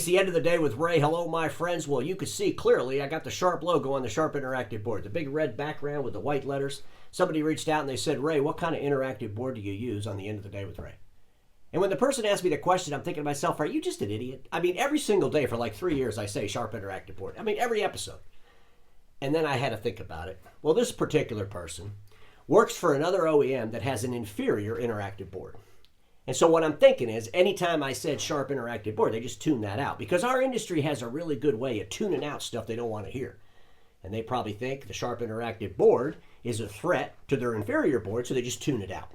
It's the end of the day with Ray. Hello, my friends. Well, you can see clearly I got the Sharp logo on the Sharp interactive board, the big red background with the white letters. Somebody reached out and they said, Ray, what kind of interactive board do you use on the end of the day with Ray? And when the person asked me the question, I'm thinking to myself, are you just an idiot? I mean, every single day for like 3 years, I say Sharp interactive board. I mean, every episode. And then I had to think about it. Well, this particular person works for another OEM that has an inferior interactive board. And so what I'm thinking is, anytime I said Sharp interactive board, they just tune that out. Because our industry has a really good way of tuning out stuff they don't want to hear. And they probably think the Sharp interactive board is a threat to their inferior board, so they just tune it out.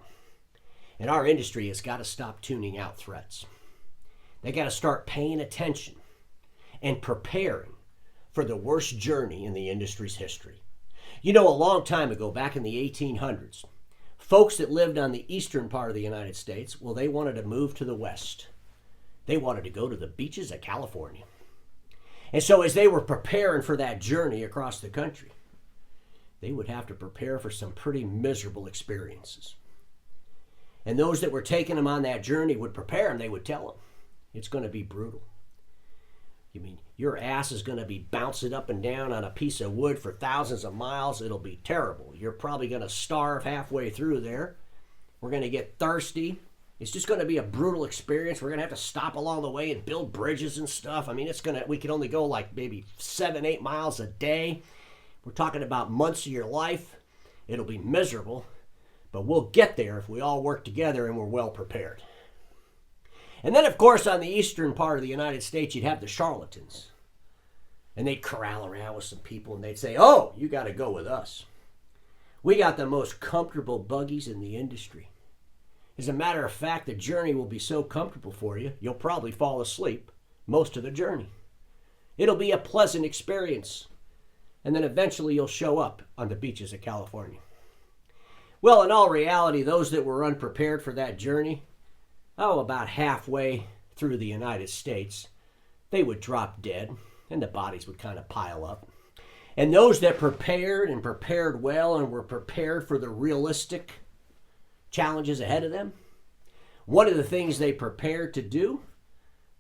And our industry has got to stop tuning out threats. They got to start paying attention and preparing for the worst journey in the industry's history. You know, a long time ago, back in the 1800s, folks that lived on the eastern part of the United States, well, they wanted to move to the west. They wanted to go to the beaches of California. And so as they were preparing for that journey across the country, they would have to prepare for some pretty miserable experiences. And those that were taking them on that journey would prepare them. They would tell them, it's going to be brutal. You mean your ass is going to be bouncing up and down on a piece of wood for thousands of miles? It'll be terrible. You're probably going to starve halfway through there. We're going to get thirsty. It's just going to be a brutal experience. We're going to have to stop along the way and build bridges and stuff. I mean, we can only go like maybe 7-8 miles a day. We're talking about months of your life. It'll be miserable, but we'll get there if we all work together and we're well prepared. And then, of course, on the eastern part of the United States, you'd have the charlatans. And they'd corral around with some people and they'd say, oh, you got to go with us. We got the most comfortable buggies in the industry. As a matter of fact, the journey will be so comfortable for you, you'll probably fall asleep most of the journey. It'll be a pleasant experience. And then eventually you'll show up on the beaches of California. Well, in all reality, those that were unprepared for that journey, about halfway through the United States, they would drop dead and the bodies would kind of pile up. And those that prepared and prepared well and were prepared for the realistic challenges ahead of them, one of the things they prepared to do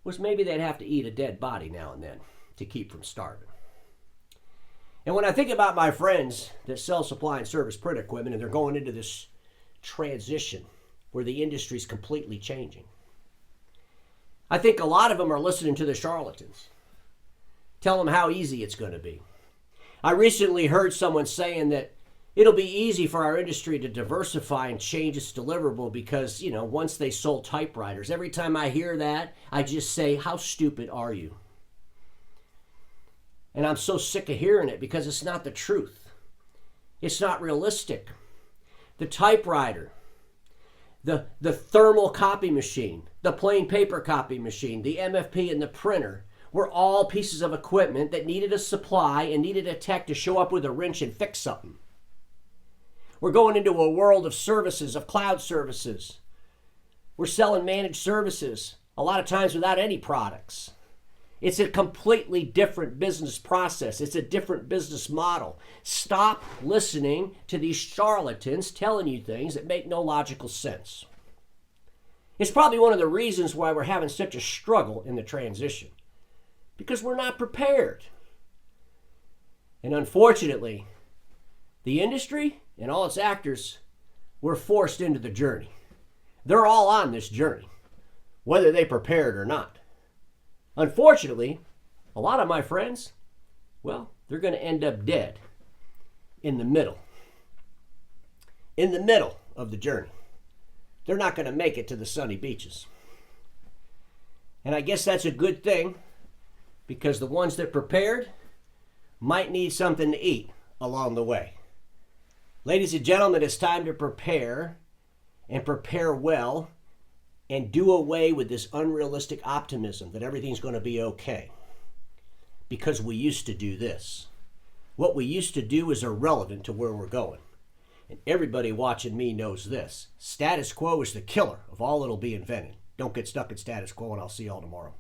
was maybe they'd have to eat a dead body now and then to keep from starving. And when I think about my friends that sell supply and service print equipment and they're going into this transition where the industry's completely changing, I think a lot of them are listening to the charlatans. Tell them how easy it's going to be. I recently heard someone saying that it'll be easy for our industry to diversify and change its deliverable because, once they sold typewriters. Every time I hear that, I just say, how stupid are you? And I'm so sick of hearing it because it's not the truth. It's not realistic. The typewriter, the thermal copy machine, the plain paper copy machine, the MFP, and the printer were all pieces of equipment that needed a supply and needed a tech to show up with a wrench and fix something. We're going into a world of services, of cloud services. We're selling managed services, a lot of times without any products. It's a completely different business process. It's a different business model. Stop listening to these charlatans telling you things that make no logical sense. It's probably one of the reasons why we're having such a struggle in the transition, because we're not prepared. And unfortunately, the industry and all its actors were forced into the journey. They're all on this journey, whether they prepared or not. Unfortunately, a lot of my friends, well, they're going to end up dead in the middle of the journey. They're not going to make it to the sunny beaches. And I guess that's a good thing, because the ones that prepared might need something to eat along the way. Ladies and gentlemen, it's time to prepare and prepare well and do away with this unrealistic optimism that everything's going to be okay. Because we used to do this. What we used to do is irrelevant to where we're going. And everybody watching me knows this. Status quo is the killer of all that'll be invented. Don't get stuck in status quo, and I'll see you all tomorrow.